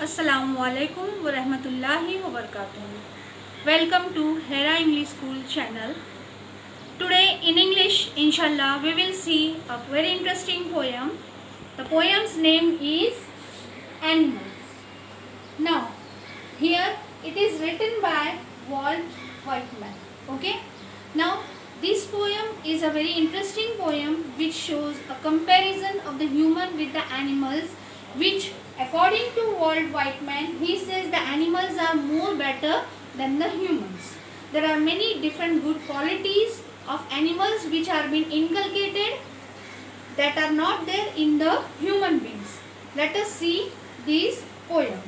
Assalamualaikum warahmatullahi wabarakatuh. Welcome to Hera English School channel. Today in English, inshallah, we will see a very interesting poem. The poem's name is Animals. Now, here it is written by Walt Whitman. Okay. Now, this poem is a very interesting poem which shows a comparison of the human with the animals, which according to Walt Whitman, he says the animals are more better than the humans. There are many different good qualities of animals which are being inculcated that are not there in the human beings. Let us see this poem.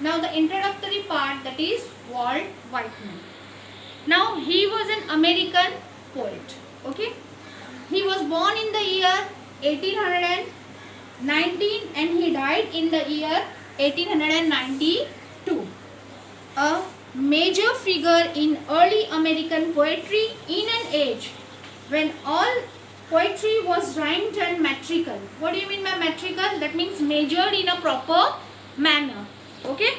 Now the introductory part, that is Walt Whitman. Now he was an American poet. Okay, he was born in the year 1819 and he died in the year 1892. A major figure in early American poetry in an age when all poetry was rhymed and metrical. What do you mean by metrical? That means measured in a proper manner. Okay,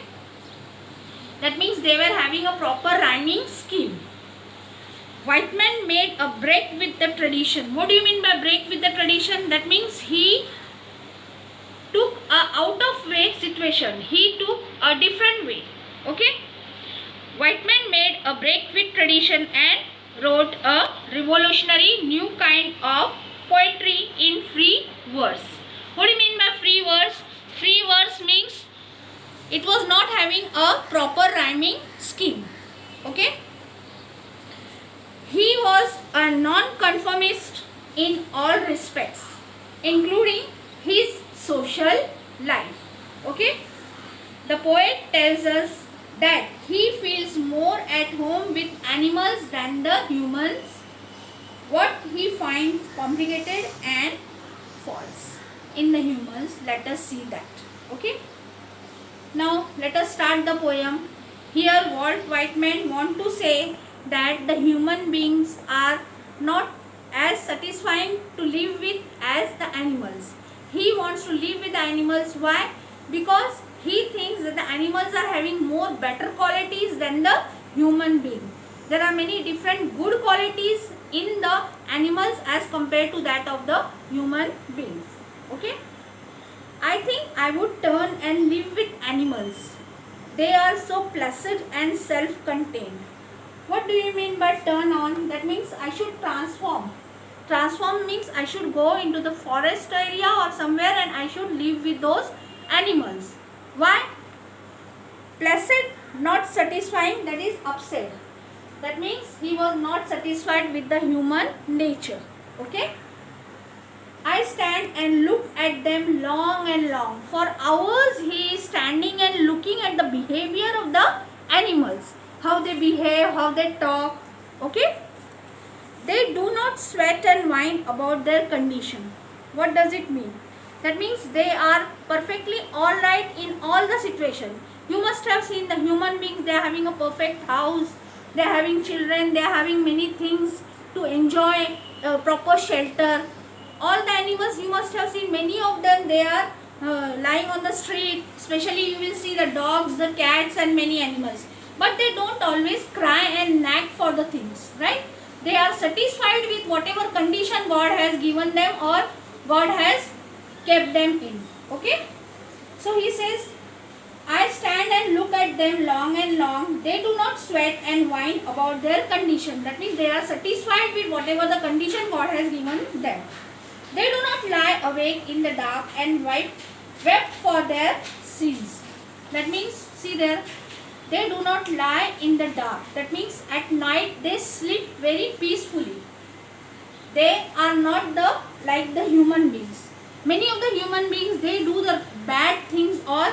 that means they were having a proper rhyming scheme. Whitman made a break with the tradition. What do you mean by break with the tradition? That means he took a out of way situation. He took a different way. Okay. Whitman made a break with tradition and wrote a revolutionary new kind of poetry in free verse. What do you mean by free verse? Free verse means it was not having a proper rhyming scheme. Okay. He was a non-conformist in all respects, including his social life. Okay. The poet tells us that he feels more at home with animals than the humans. What he finds complicated and false in the humans, let us see that. Okay. Now let us start the poem. Here Walt Whitman wants to say that the human beings are not as satisfying to live with as the animals. He wants to live with the animals. Why? Because he thinks that the animals are having more better qualities than the human being. There are many different good qualities in the animals as compared to that of the human beings. Okay. I think I would turn and live with animals. They are so placid and self-contained. What do you mean by turn on? That means I should transform. Transform means I should go into the forest area or somewhere and I should live with those animals. Why? Placid, not satisfying, that is upset. That means he was not satisfied with the human nature. Okay. I stand and look at them long and long. For hours he is standing and looking at the behavior of the animals. How they behave, how they talk. Okay. They do not sweat and whine about their condition. What does it mean? That means they are perfectly alright in all the situations. You must have seen the human beings, they are having a perfect house, they are having children, they are having many things to enjoy, proper shelter. All the animals you must have seen, many of them they are lying on the street. Especially you will see the dogs, the cats and many animals. But they don't always cry and nag for the things, right? They are satisfied with whatever condition God has given them or God has kept them in. Okay. So he says, I stand and look at them long and long. They do not sweat and whine about their condition. That means they are satisfied with whatever the condition God has given them. They do not lie awake in the dark and wept for their sins. That means, see there, they do not lie in the dark. That means at night they sleep very peacefully. They are not like the human beings. Many of the human beings, they do the bad things or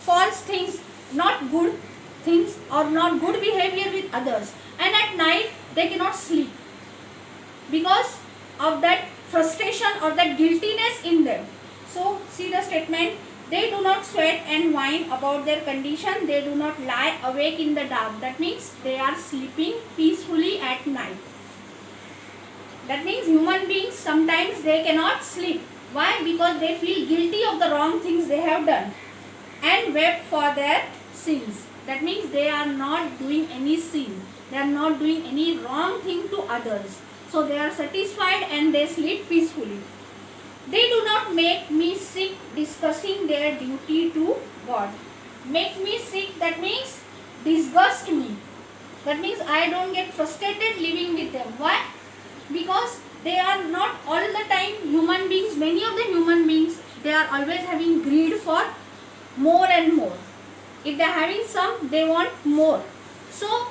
false things, not good things or not good behavior with others. And at night they cannot sleep because of that frustration or that guiltiness in them. So see the statement. They do not sweat and whine about their condition. They do not lie awake in the dark. That means they are sleeping peacefully at night. That means human beings sometimes they cannot sleep. Why? Because they feel guilty of the wrong things they have done. and wept for their sins. That means they are not doing any sin. They are not doing any wrong thing to others. So they are satisfied and they sleep peacefully. They do not make me sick discussing their duty to God. Make me sick, that means disgust me. That means I don't get frustrated living with them. Why? Because they are not all the time human beings. Many of the human beings, they are always having greed for more and more. If they are having some, they want more. So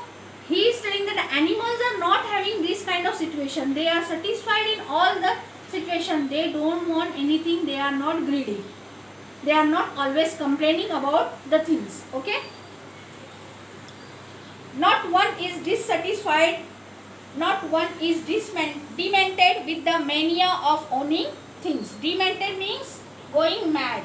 he is telling that the animals are not having this kind of situation. They are satisfied in all the situation. They don't want anything. They are not greedy. They are not always complaining about the things. Okay. Not one is dissatisfied. Not one is demented with the mania of owning things. Demented means going mad.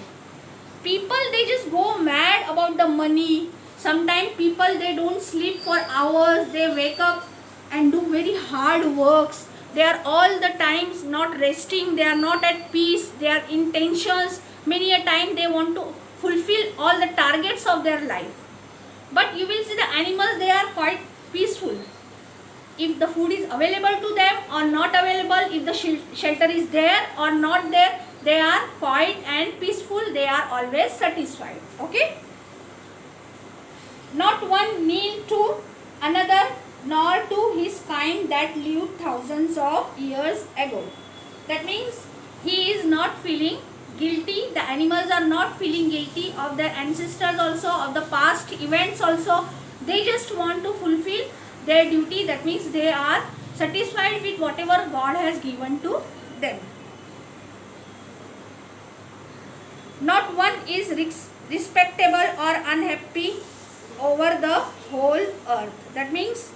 People, they just go mad about the money. Sometimes people, they don't sleep for hours. They wake up and do very hard works. They are all the times not resting. They are not at peace. They are in tensions. Many a time they want to fulfill all the targets of their life. But you will see the animals, they are quite peaceful. If the food is available to them or not available, if the shelter is there or not there, they are quiet and peaceful. They are always satisfied. Okay. Not one kneel to another, nor to his kind that lived thousands of years ago. That means he is not feeling guilty. The animals are not feeling guilty of their ancestors also, of the past events also. They just want to fulfill their duty. That means they are satisfied with whatever God has given to them. Not one is respectable or unhappy over the whole earth. That means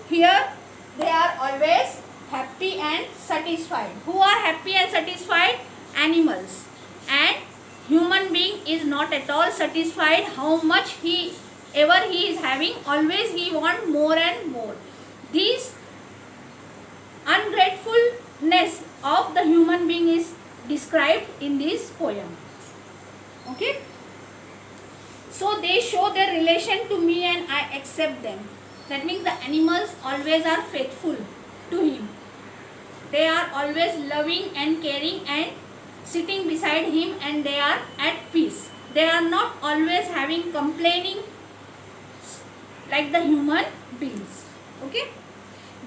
here they are always happy and satisfied. Who are happy and satisfied? Animals. And human being is not at all satisfied. How much he is having, always he want more and more. This ungratefulness of the human being is described in this poem. Okay. So they show their relation to me and I accept them. That means the animals always are faithful to him. They are always loving and caring and sitting beside him, and they are at peace. They are not always having complaining like the human beings. Okay.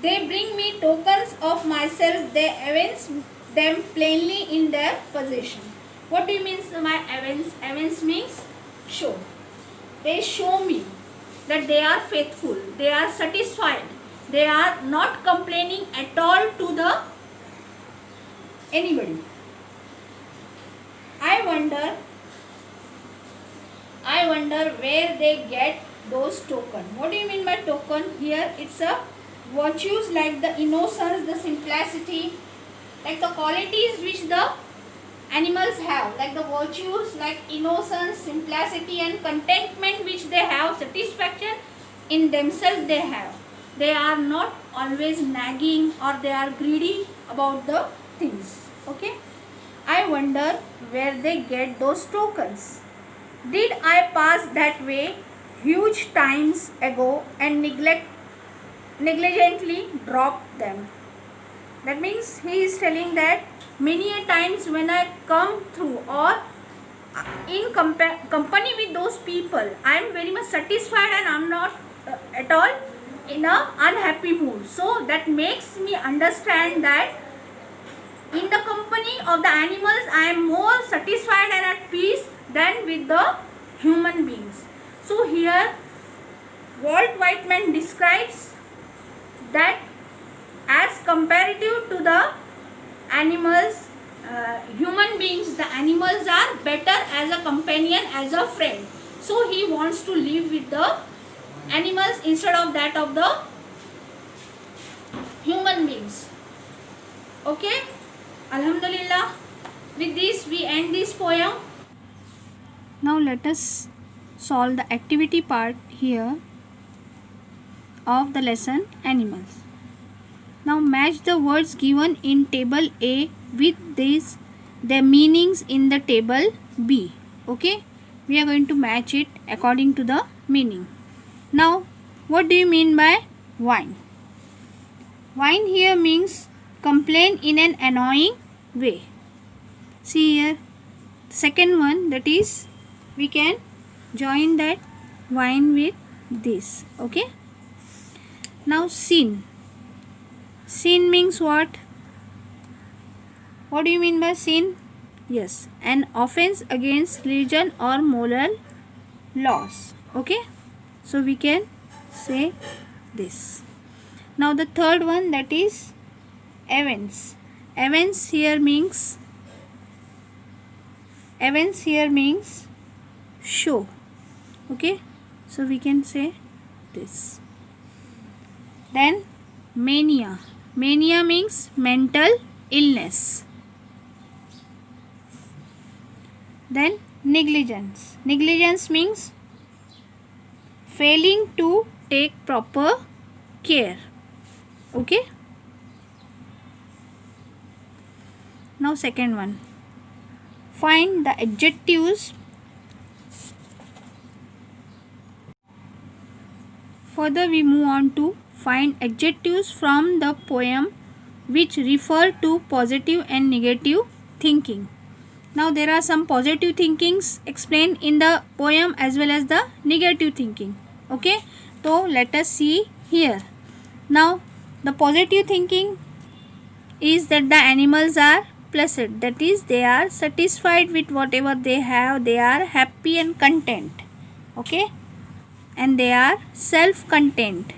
They bring me tokens of myself. They evince them plainly in their possession. What do you mean by evince? Evince means show. They show me that they are faithful. They are satisfied. They are not complaining at all to the anybody. I wonder where they get those tokens. What do you mean by token? Here it's a virtues like the innocence, the simplicity, like the qualities which the animals have, like the virtues like innocence, simplicity and contentment which they have, satisfaction in themselves they have. They are not always nagging or they are greedy about the things. Okay. I wonder where they get those tokens. Did I pass that way huge times ago and negligently drop them? That means he is telling that many a times when I come through or in company with those people, I am very much satisfied and I am not at all in a unhappy mood. So that makes me understand that in the company of the animals I am more satisfied and at peace than with the human beings. So here Walt Whitman describes that as comparative to the animals, human beings, the animals are better as a companion, as a friend. So he wants to live with the animals instead of that of the human beings. Okay. Alhamdulillah. With this we end this poem. Now let us solve the activity part here of the lesson animals. Now match the words given in table A with their meanings in the table B. Okay. we are going to match it according to the meaning. Now, what do you mean by whine? Whine here means complain in an annoying way. See here, second one, that is, we can join that whine with this. Okay. Now, sin. Sin means what? What do you mean by sin? Yes, an offense against religion or moral laws. Okay. So we can say this. Now the third one, that is evince. Evince here means show. Okay. So we can say this. Then mania. Mania means mental illness. Then negligence. Negligence means failing to take proper care. Okay. Now second one. Find the adjectives. Further we move on to find adjectives from the poem which refer to positive and negative thinking. Now there are some positive thinkings explained in the poem as well as the negative thinking. Okay. So let us see here. Now the positive thinking is that the animals are placid, that is, they are satisfied with whatever they have, they are happy and content. Okay. And they are self-content.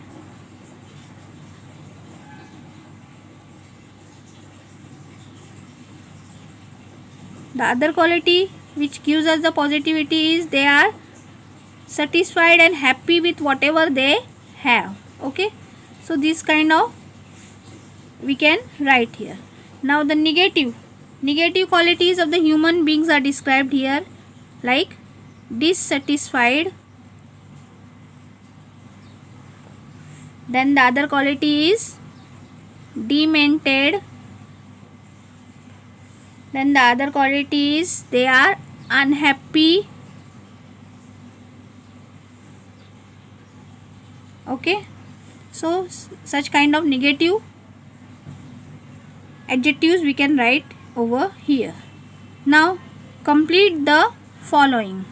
The other quality which gives us the positivity is they are satisfied and happy with whatever they have. Okay. So this kind of we can write here. Now the negative qualities of the human beings are described here, like dissatisfied. Then the other quality is demented. Then the other quality is they are unhappy. Okay. So such kind of negative adjectives we can write over here. Now complete the following.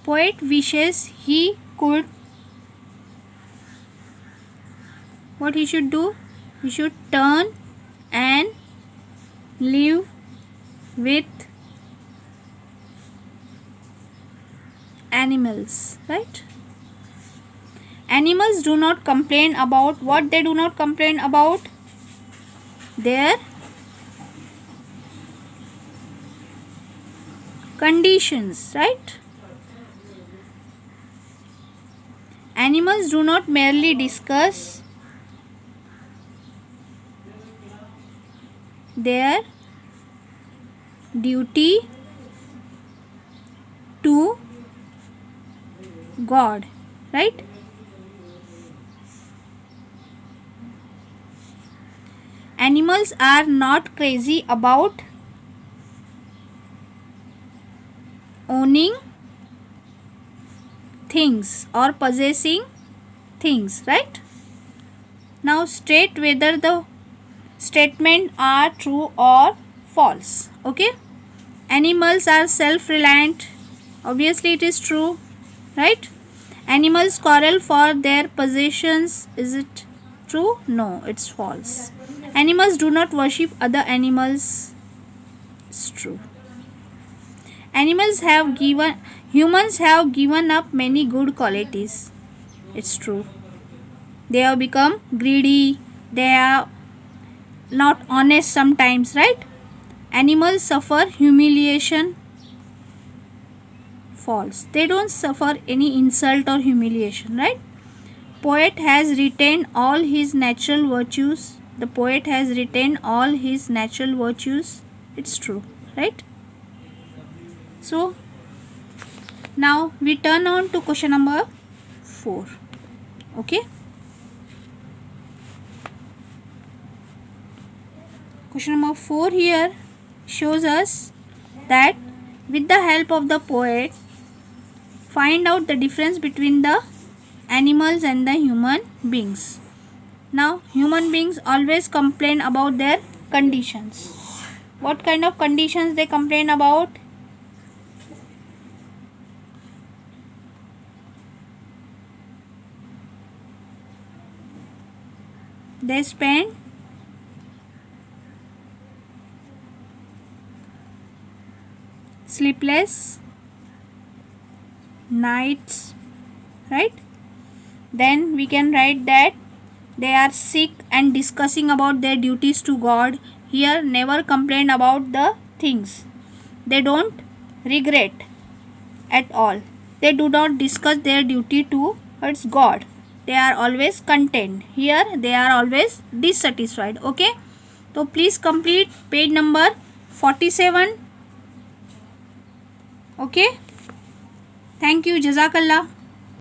Poet wishes he could. What he should do? He should turn and live with animals, right? Animals do not complain about what? They do not complain about their conditions, right? Animals do not merely discuss their duty to God, right? Animals are not crazy about owning things or possessing things, right? Now state whether the statement are true or false. Okay. Animals are self-reliant. Obviously it is true, right? Animals quarrel for their possessions. Is it true? No, it's false. Animals do not worship other animals. It's true. Humans have given up many good qualities. It's true. They have become greedy. They are not honest sometimes, right? Animals suffer humiliation. False. They don't suffer any insult or humiliation, right? Poet has retained all his natural virtues. The poet has retained all his natural virtues. It's true, right? So now we turn on to question number 4. Okay. Question number 4 here shows us that with the help of the poet, find out the difference between the animals and the human beings. Now, human beings always complain about their conditions. What kind of conditions they complain about? They spend sleepless nights, right? Then we can write that they are sick and discussing about their duties to God. Here, never complain about the things. They don't regret at all. They do not discuss their duty towards God. They are always content. Here, they are always dissatisfied. Okay. So, please complete page number 47. Okay. Thank you. Jazakallah.